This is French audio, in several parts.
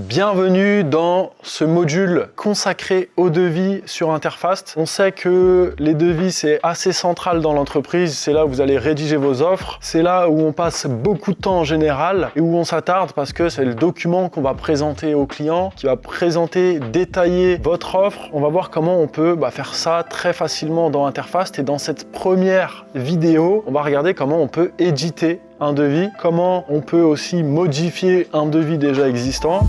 Bienvenue dans ce module consacré aux devis sur Interfast. On sait que les devis, c'est assez central dans l'entreprise. C'est là où vous allez rédiger vos offres. C'est là où on passe beaucoup de temps en général et où on s'attarde parce que c'est le document qu'on va présenter au client, qui va présenter, détailler votre offre. On va voir comment on peut faire ça très facilement dans Interfast. Et dans cette première vidéo, on va regarder comment on peut éditer un devis, comment on peut aussi modifier un devis déjà existant.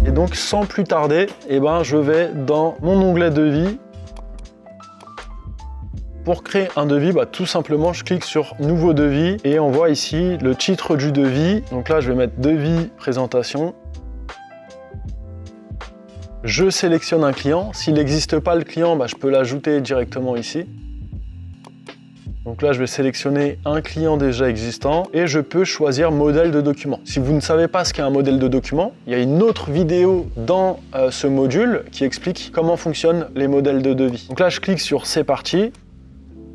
Et donc sans plus tarder, je vais dans mon onglet devis. Pour créer un devis, tout simplement je clique sur nouveau devis et on voit ici le titre du devis. Donc là je vais mettre devis présentation. Je sélectionne un client. S'il n'existe pas le client, je peux l'ajouter directement ici. Donc là, je vais sélectionner un client déjà existant et je peux choisir modèle de document. Si vous ne savez pas ce qu'est un modèle de document, il y a une autre vidéo dans ce module qui explique comment fonctionnent les modèles de devis. Donc là, je clique sur c'est parti.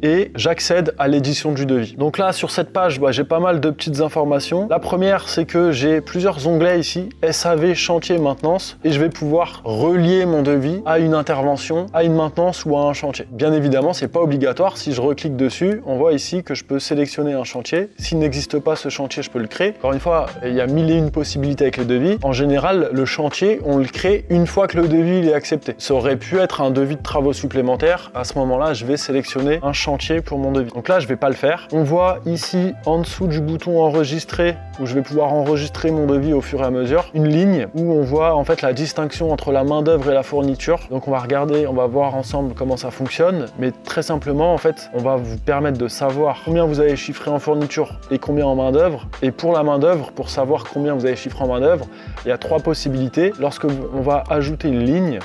Et j'accède à l'édition du devis. Donc là, sur cette page, j'ai pas mal de petites informations. La première, c'est que j'ai plusieurs onglets ici, SAV, chantier, maintenance, et je vais pouvoir relier mon devis à une intervention, à une maintenance ou à un chantier. Bien évidemment, c'est pas obligatoire. Si je reclique dessus, on voit ici que je peux sélectionner un chantier. S'il n'existe pas ce chantier, je peux le créer. Encore une fois, il y a mille et une possibilités avec les devis. En général, le chantier, on le crée une fois que le devis est accepté. Ça aurait pu être un devis de travaux supplémentaires. À ce moment-là, je vais sélectionner un chantier pour mon devis. Donc là, je vais pas le faire. On voit ici, en dessous du bouton enregistrer, où je vais pouvoir enregistrer mon devis au fur et à mesure, une ligne où on voit en fait la distinction entre la main d'œuvre et la fourniture. Donc on va regarder, on va voir ensemble comment ça fonctionne, mais très simplement, en fait, on va vous permettre de savoir combien vous avez chiffré en fourniture et combien en main d'œuvre. Et pour la main d'œuvre, pour savoir combien vous avez chiffré en main d'œuvre, il y a trois possibilités. Lorsque on va ajouter une ligne,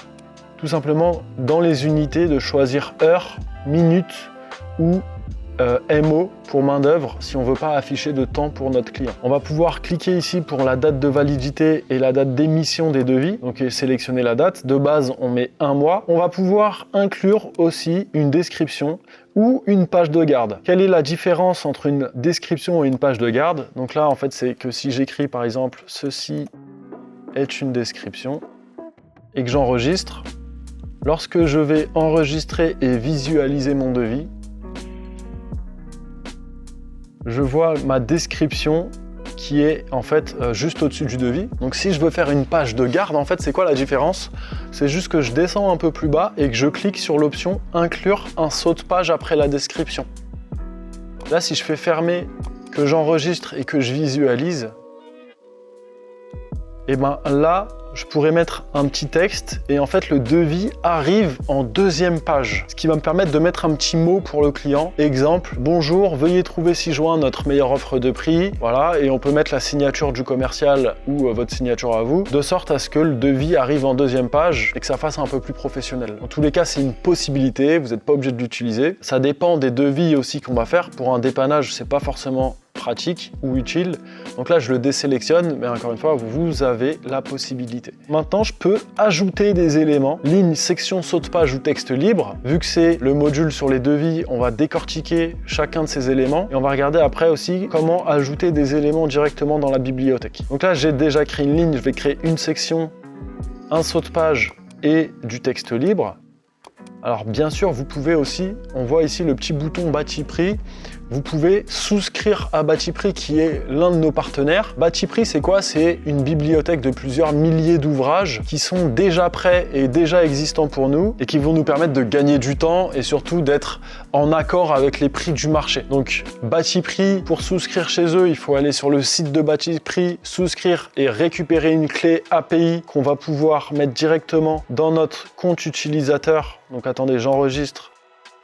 tout simplement dans les unités de choisir heure, minute ou MO pour main d'œuvre si on ne veut pas afficher de temps pour notre client. On va pouvoir cliquer ici pour la date de validité et la date d'émission des devis, donc sélectionner la date. De base, on met un mois. On va pouvoir inclure aussi une description ou une page de garde. Quelle est la différence entre une description et une page de garde? Donc là, en fait, c'est que si j'écris par exemple « Ceci est une description » et que j'enregistre, lorsque je vais enregistrer et visualiser mon devis, je vois ma description qui est en fait juste au-dessus du devis. Donc si je veux faire une page de garde, en fait, c'est quoi la différence? C'est juste que je descends un peu plus bas et que je clique sur l'option « Inclure un saut de page après la description ». Là, si je fais fermer, que j'enregistre et que je visualise, et là, je pourrais mettre un petit texte et en fait le devis arrive en deuxième page. Ce qui va me permettre de mettre un petit mot pour le client. Exemple, bonjour, veuillez trouver ci-joint notre meilleure offre de prix. Voilà, et on peut mettre la signature du commercial ou votre signature à vous, de sorte à ce que le devis arrive en deuxième page et que ça fasse un peu plus professionnel. En tous les cas, c'est une possibilité, vous n'êtes pas obligé de l'utiliser. Ça dépend des devis aussi qu'on va faire. Pour un dépannage, c'est pas forcément pratique ou utile. Donc là, je le désélectionne, mais encore une fois, vous avez la possibilité. Maintenant, je peux ajouter des éléments, ligne, section, saut de page ou texte libre. Vu que c'est le module sur les devis, on va décortiquer chacun de ces éléments et on va regarder après aussi comment ajouter des éléments directement dans la bibliothèque. Donc là, j'ai déjà créé une ligne, je vais créer une section, un saut de page et du texte libre. Alors bien sûr, vous pouvez aussi, on voit ici le petit bouton Batiprix, vous pouvez souscrire à Batiprix qui est l'un de nos partenaires. Batiprix, c'est quoi? C'est une bibliothèque de plusieurs milliers d'ouvrages qui sont déjà prêts et déjà existants pour nous et qui vont nous permettre de gagner du temps et surtout d'être en accord avec les prix du marché. Donc Batiprix, pour souscrire chez eux, il faut aller sur le site de Batiprix, souscrire et récupérer une clé API qu'on va pouvoir mettre directement dans notre compte utilisateur. Donc attendez, j'enregistre.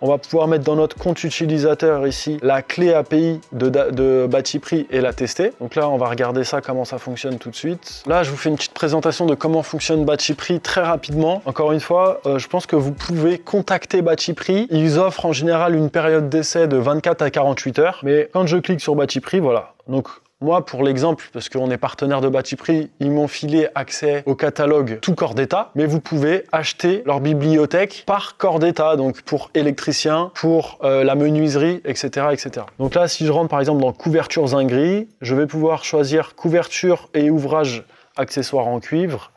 On va pouvoir mettre dans notre compte utilisateur ici la clé API de Batiprix et la tester. Donc là, on va regarder ça, comment ça fonctionne tout de suite. Là, je vous fais une petite présentation de comment fonctionne Batiprix très rapidement. Encore une fois, je pense que vous pouvez contacter Batiprix. Ils offrent en général une période d'essai de 24 à 48 heures. Mais quand je clique sur Batiprix, voilà. Donc moi, pour l'exemple, parce qu'on est partenaire de Batiprix, ils m'ont filé accès au catalogue tout corps d'état, mais vous pouvez acheter leur bibliothèque par corps d'état, donc pour électricien, pour la menuiserie, etc., etc. Donc là, si je rentre par exemple dans couverture zinguerie, je vais pouvoir choisir couverture et ouvrage accessoires en cuivre,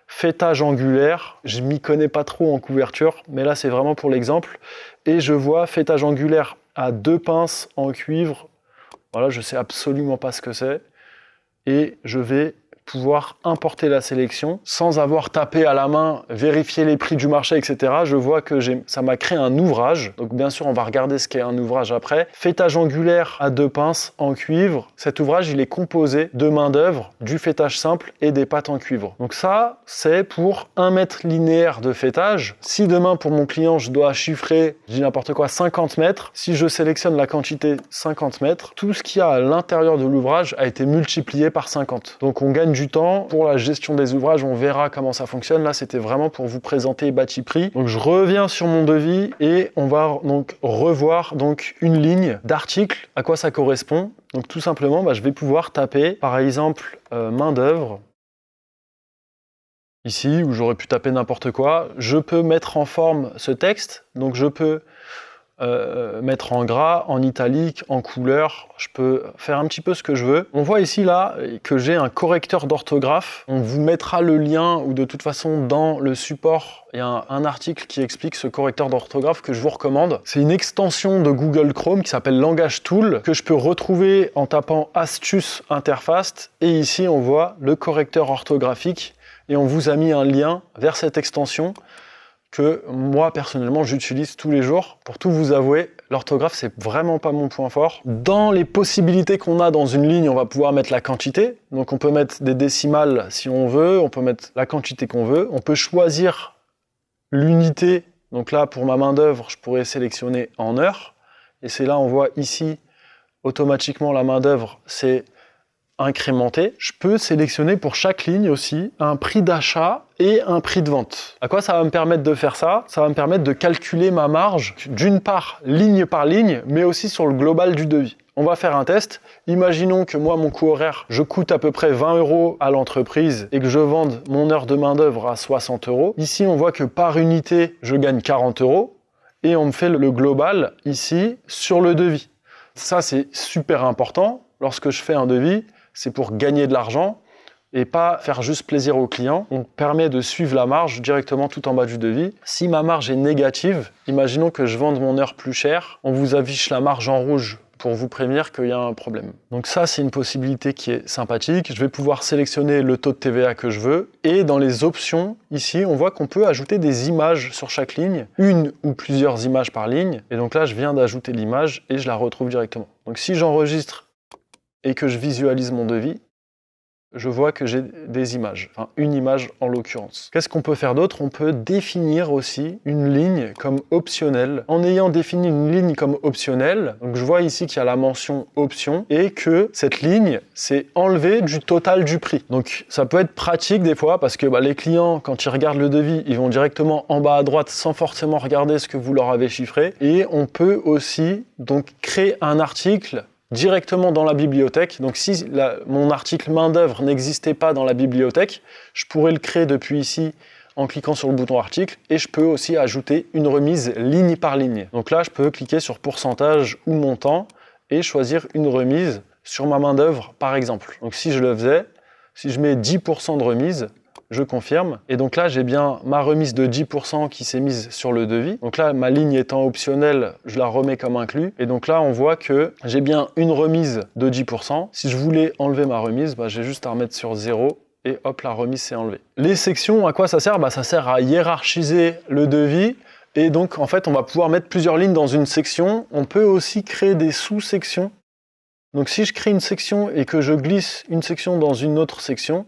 fêtage angulaire, je m'y connais pas trop en couverture, mais là c'est vraiment pour l'exemple, et je vois fêtage angulaire à 2 pinces en cuivre, voilà, je sais absolument pas ce que c'est, et je vais pouvoir importer la sélection sans avoir tapé à la main, vérifier les prix du marché, etc. Je vois que ça m'a créé un ouvrage. Donc bien sûr, on va regarder ce qu'est un ouvrage après. Fêtage angulaire à 2 pinces en cuivre. Cet ouvrage, il est composé de main-d'œuvre, du fêtage simple et des pattes en cuivre. Donc ça, c'est pour 1 mètre linéaire de fêtage. Si demain, pour mon client, je dois chiffrer, je dis n'importe quoi, 50 mètres, si je sélectionne la quantité 50 mètres, tout ce qu'il y a à l'intérieur de l'ouvrage a été multiplié par 50. Donc on gagne du temps pour la gestion des ouvrages, on verra comment ça fonctionne. Là, c'était vraiment pour vous présenter Batiprix. Donc je reviens sur mon devis et on va donc revoir donc une ligne d'article, à quoi ça correspond. Donc tout simplement, je vais pouvoir taper par exemple main d'œuvre. Ici, où j'aurais pu taper n'importe quoi, je peux mettre en forme ce texte, donc je peux mettre en gras, en italique, en couleur, je peux faire un petit peu ce que je veux. On voit ici là que j'ai un correcteur d'orthographe, on vous mettra le lien ou de toute façon dans le support, il y a un article qui explique ce correcteur d'orthographe que je vous recommande. C'est une extension de Google Chrome qui s'appelle Langage Tool que je peux retrouver en tapant Astuce Interface et ici on voit le correcteur orthographique et on vous a mis un lien vers cette extension que moi personnellement j'utilise tous les jours. Pour tout vous avouer, l'orthographe c'est vraiment pas mon point fort. Dans les possibilités qu'on a dans une ligne, on va pouvoir mettre la quantité. Donc on peut mettre des décimales si on veut, on peut mettre la quantité qu'on veut. On peut choisir l'unité. Donc là pour ma main d'œuvre, je pourrais sélectionner en heures. Et c'est là on voit ici automatiquement la main d'œuvre, c'est incrémenté. Je peux sélectionner pour chaque ligne aussi un prix d'achat et un prix de vente. À quoi ça va me permettre de faire ça? Ça va me permettre de calculer ma marge, d'une part ligne par ligne, mais aussi sur le global du devis. On va faire un test. Imaginons que moi, mon coût horaire, je coûte à peu près 20 € à l'entreprise et que je vende mon heure de main-d'œuvre à 60 €. Ici, on voit que par unité, je gagne 40 € et on me fait le global ici sur le devis. Ça, c'est super important. Lorsque je fais un devis, c'est pour gagner de l'argent et pas faire juste plaisir au client. On permet de suivre la marge directement tout en bas du devis. Si ma marge est négative, imaginons que je vende mon heure plus cher, on vous affiche la marge en rouge pour vous prévenir qu'il y a un problème. Donc ça, c'est une possibilité qui est sympathique. Je vais pouvoir sélectionner le taux de TVA que je veux. Et dans les options, ici, on voit qu'on peut ajouter des images sur chaque ligne, une ou plusieurs images par ligne. Et donc là, je viens d'ajouter l'image et je la retrouve directement. Donc si j'enregistre et que je visualise mon devis, je vois que j'ai des images, enfin une image en l'occurrence. Qu'est-ce qu'on peut faire d'autre? On peut définir aussi une ligne comme optionnelle. En ayant défini une ligne comme optionnelle, donc je vois ici qu'il y a la mention option et que cette ligne, c'est enlevé du total du prix. Donc ça peut être pratique des fois parce que les clients, quand ils regardent le devis, ils vont directement en bas à droite sans forcément regarder ce que vous leur avez chiffré. Et on peut aussi donc créer un article directement dans la bibliothèque. Donc si mon article main-d'œuvre n'existait pas dans la bibliothèque, je pourrais le créer depuis ici en cliquant sur le bouton article et je peux aussi ajouter une remise ligne par ligne. Donc là, je peux cliquer sur pourcentage ou montant et choisir une remise sur ma main-d'œuvre par exemple. Donc si je le faisais, si je mets 10% de remise, je confirme. Et donc là, j'ai bien ma remise de 10% qui s'est mise sur le devis. Donc là, ma ligne étant optionnelle, je la remets comme inclus. Et donc là, on voit que j'ai bien une remise de 10%. Si je voulais enlever ma remise, j'ai juste à remettre sur 0 et hop, la remise s'est enlevée. Les sections, à quoi ça sert? Ça sert à hiérarchiser le devis. Et donc, en fait, on va pouvoir mettre plusieurs lignes dans une section. On peut aussi créer des sous-sections. Donc si je crée une section et que je glisse une section dans une autre section,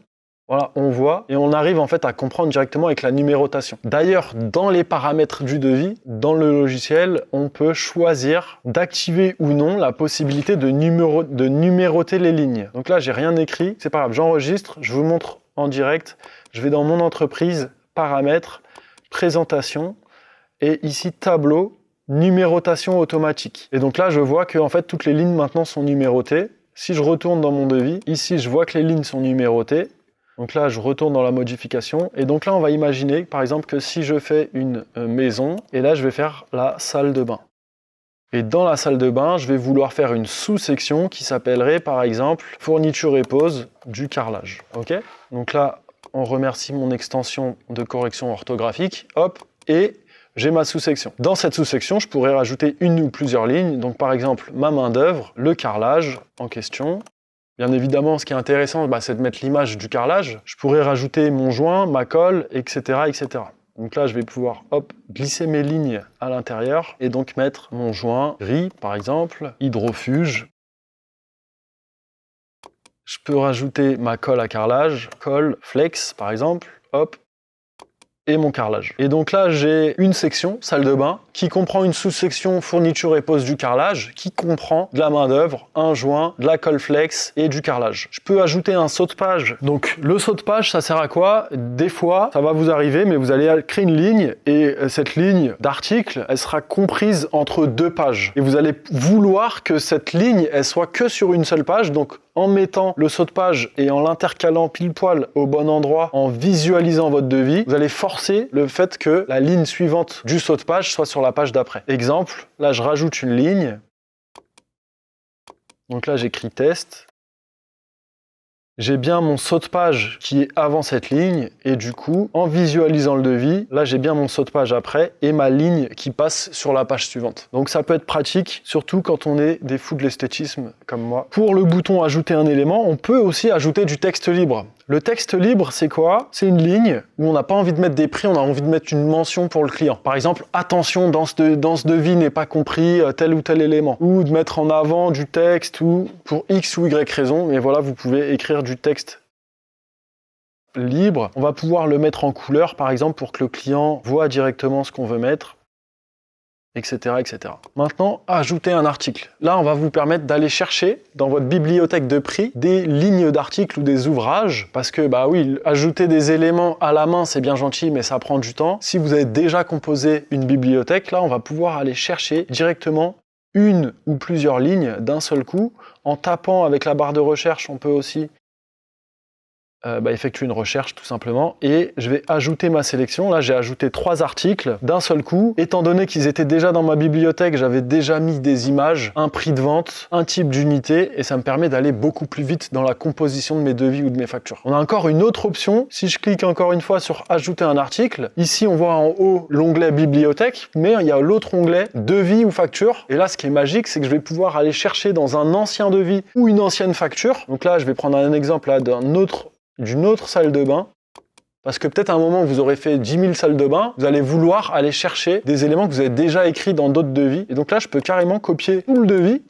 voilà, on voit et on arrive en fait à comprendre directement avec la numérotation. D'ailleurs, dans les paramètres du devis, dans le logiciel, on peut choisir d'activer ou non la possibilité de numéroter les lignes. Donc là, j'ai rien écrit, c'est pas grave, j'enregistre, je vous montre en direct. Je vais dans mon entreprise, paramètres, présentation et ici tableau, numérotation automatique. Et donc là, je vois que en fait toutes les lignes maintenant sont numérotées. si je retourne dans mon devis, ici je vois que les lignes sont numérotées. Donc là, je retourne dans la modification. Et donc là, on va imaginer, par exemple, que si je fais une maison, et là, je vais faire la salle de bain. Et dans la salle de bain, je vais vouloir faire une sous-section qui s'appellerait, par exemple, fourniture et pose du carrelage. Ok ? Donc là, on remercie mon extension de correction orthographique. Hop, et j'ai ma sous-section. Dans cette sous-section, je pourrais rajouter une ou plusieurs lignes. Donc par exemple, ma main-d'œuvre, le carrelage en question. Bien évidemment, ce qui est intéressant, c'est de mettre l'image du carrelage. Je pourrais rajouter mon joint, ma colle, etc., etc. Donc là, je vais pouvoir glisser mes lignes à l'intérieur et donc mettre mon joint gris, par exemple, hydrofuge. Je peux rajouter ma colle à carrelage, colle flex, par exemple, hop, et mon carrelage. Et donc là, j'ai une section, salle de bain, qui comprend une sous-section fourniture et pose du carrelage, qui comprend de la main-d'œuvre, un joint, de la colle flex et du carrelage. Je peux ajouter un saut de page. Donc le saut de page, ça sert à quoi? Des fois, ça va vous arriver, mais vous allez créer une ligne et cette ligne d'article, elle sera comprise entre deux pages. Et vous allez vouloir que cette ligne, elle soit que sur une seule page. Donc en mettant le saut de page et en l'intercalant pile poil au bon endroit, en visualisant votre devis, vous allez forcer le fait que la ligne suivante du saut de page soit sur la page d'après. Exemple, là je rajoute une ligne. Donc là j'écris test. J'ai bien mon saut de page qui est avant cette ligne et du coup, en visualisant le devis, là j'ai bien mon saut de page après et ma ligne qui passe sur la page suivante. Donc ça peut être pratique, surtout quand on est des fous de l'esthétisme comme moi. Pour le bouton ajouter un élément, on peut aussi ajouter du texte libre. Le texte libre, c'est quoi? C'est une ligne où on n'a pas envie de mettre des prix, on a envie de mettre une mention pour le client. Par exemple, attention, dans ce devis n'est pas compris tel ou tel élément. Ou de mettre en avant du texte ou pour X ou Y raison. Mais voilà, vous pouvez écrire du texte libre. On va pouvoir le mettre en couleur, par exemple, pour que le client voit directement ce qu'on veut mettre, etc., etc. Maintenant, ajouter un article. Là, on va vous permettre d'aller chercher dans votre bibliothèque de prix des lignes d'articles ou des ouvrages, parce que, oui, ajouter des éléments à la main, c'est bien gentil, mais ça prend du temps. Si vous avez déjà composé une bibliothèque, là, on va pouvoir aller chercher directement une ou plusieurs lignes d'un seul coup. En tapant avec la barre de recherche, on peut aussi effectuer une recherche tout simplement et je vais ajouter ma sélection. Là j'ai ajouté 3 articles d'un seul coup. Étant donné qu'ils étaient déjà dans ma bibliothèque, j'avais déjà mis des images, un prix de vente, un type d'unité et ça me permet d'aller beaucoup plus vite dans la composition de mes devis ou de mes factures. On a encore une autre option. Si je clique encore une fois sur ajouter un article, ici on voit en haut l'onglet bibliothèque, mais il y a l'autre onglet devis ou facture. Et là ce qui est magique, c'est que je vais pouvoir aller chercher dans un ancien devis ou une ancienne facture. Donc là je vais prendre un exemple là d'une autre salle de bain, parce que peut-être à un moment où vous aurez fait 10 000 salles de bain, vous allez vouloir aller chercher des éléments que vous avez déjà écrits dans d'autres devis. Et donc là, je peux carrément copier tout le devis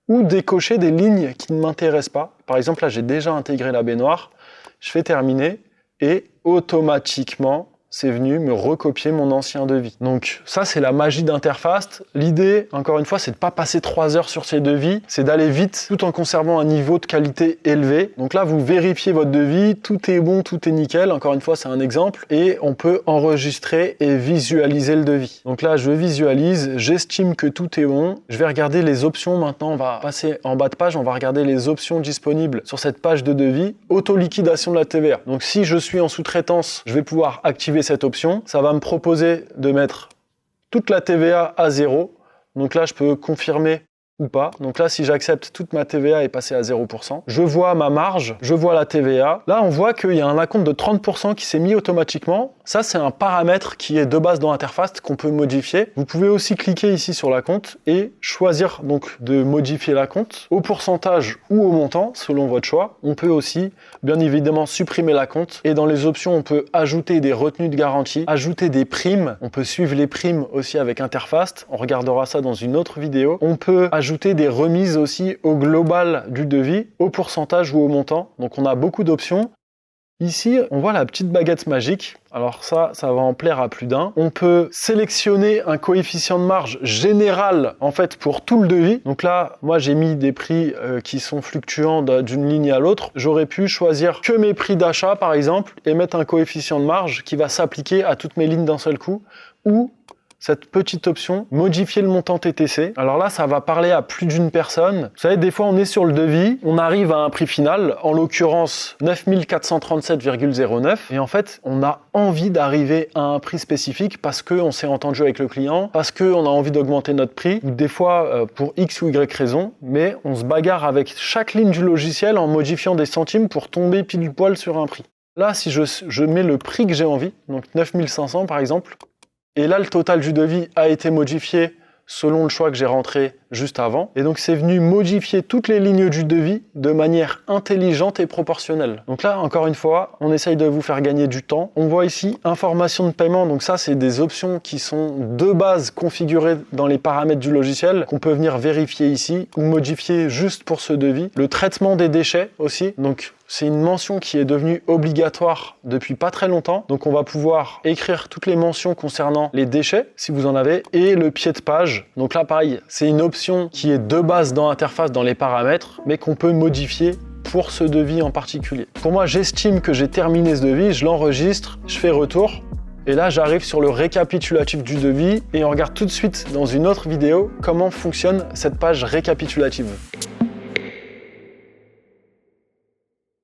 ou décocher des lignes qui ne m'intéressent pas. Par exemple, là, j'ai déjà intégré la baignoire. Je fais terminer et automatiquement, c'est venu me recopier mon ancien devis. Donc ça, c'est la magie d'Interfast. L'idée, encore une fois, c'est de ne pas passer 3 heures sur ces devis, c'est d'aller vite tout en conservant un niveau de qualité élevé. Donc là, vous vérifiez votre devis, tout est bon, tout est nickel. Encore une fois, c'est un exemple. Et on peut enregistrer et visualiser le devis. Donc là, je visualise, j'estime que tout est bon. Je vais regarder les options maintenant. On va passer en bas de page, on va regarder les options disponibles sur cette page de devis. Auto-liquidation de la TVA. Donc si je suis en sous-traitance, je vais pouvoir activer cette option, ça va me proposer de mettre toute la TVA à 0. Donc là, je peux confirmer ou pas. Donc là, si j'accepte, toute ma TVA est passée à 0%. Je vois ma marge, je vois la TVA. Là, on voit qu'il y a un acompte de 30% qui s'est mis automatiquement. Ça, c'est un paramètre qui est de base dans Interfast qu'on peut modifier. Vous pouvez aussi cliquer ici sur l'acompte et choisir donc de modifier l'acompte au pourcentage ou au montant, selon votre choix. On peut aussi, bien évidemment, supprimer l'acompte. Et dans les options, on peut ajouter des retenues de garantie, ajouter des primes. On peut suivre les primes aussi avec Interfast. On regardera ça dans une autre vidéo. On peut ajouter des remises aussi au global du devis, au pourcentage ou au montant. Donc on a beaucoup d'options. Ici, on voit la petite baguette magique. Alors ça va en plaire à plus d'un. On peut sélectionner un coefficient de marge général, en fait, pour tout le devis. Donc là, moi, j'ai mis des prix qui sont fluctuants d'une ligne à l'autre. J'aurais pu choisir que mes prix d'achat, par exemple, et mettre un coefficient de marge qui va s'appliquer à toutes mes lignes d'un seul coup. Ou cette petite option, modifier le montant TTC. Alors là, ça va parler à plus d'une personne. Vous savez, des fois, on est sur le devis, on arrive à un prix final, en l'occurrence 9437,09, et en fait, on a envie d'arriver à un prix spécifique parce qu'on s'est entendu avec le client, parce qu'on a envie d'augmenter notre prix, ou des fois pour X ou Y raison, mais on se bagarre avec chaque ligne du logiciel en modifiant des centimes pour tomber pile poil sur un prix. Là, si je mets le prix que j'ai envie, donc 9500 par exemple, et là, le total du devis a été modifié selon le choix que j'ai rentré juste avant. Et donc, c'est venu modifier toutes les lignes du devis de manière intelligente et proportionnelle. Donc là, encore une fois, on essaye de vous faire gagner du temps. On voit ici, information de paiement. Donc ça, c'est des options qui sont de base configurées dans les paramètres du logiciel, qu'on peut venir vérifier ici ou modifier juste pour ce devis. Le traitement des déchets aussi. Donc, c'est une mention qui est devenue obligatoire depuis pas très longtemps. Donc on va pouvoir écrire toutes les mentions concernant les déchets, si vous en avez, et le pied de page. Donc là, pareil, c'est une option qui est de base dans l'interface, dans les paramètres, mais qu'on peut modifier pour ce devis en particulier. Pour moi, j'estime que j'ai terminé ce devis, je l'enregistre, je fais retour. Et là, j'arrive sur le récapitulatif du devis et on regarde tout de suite dans une autre vidéo comment fonctionne cette page récapitulative.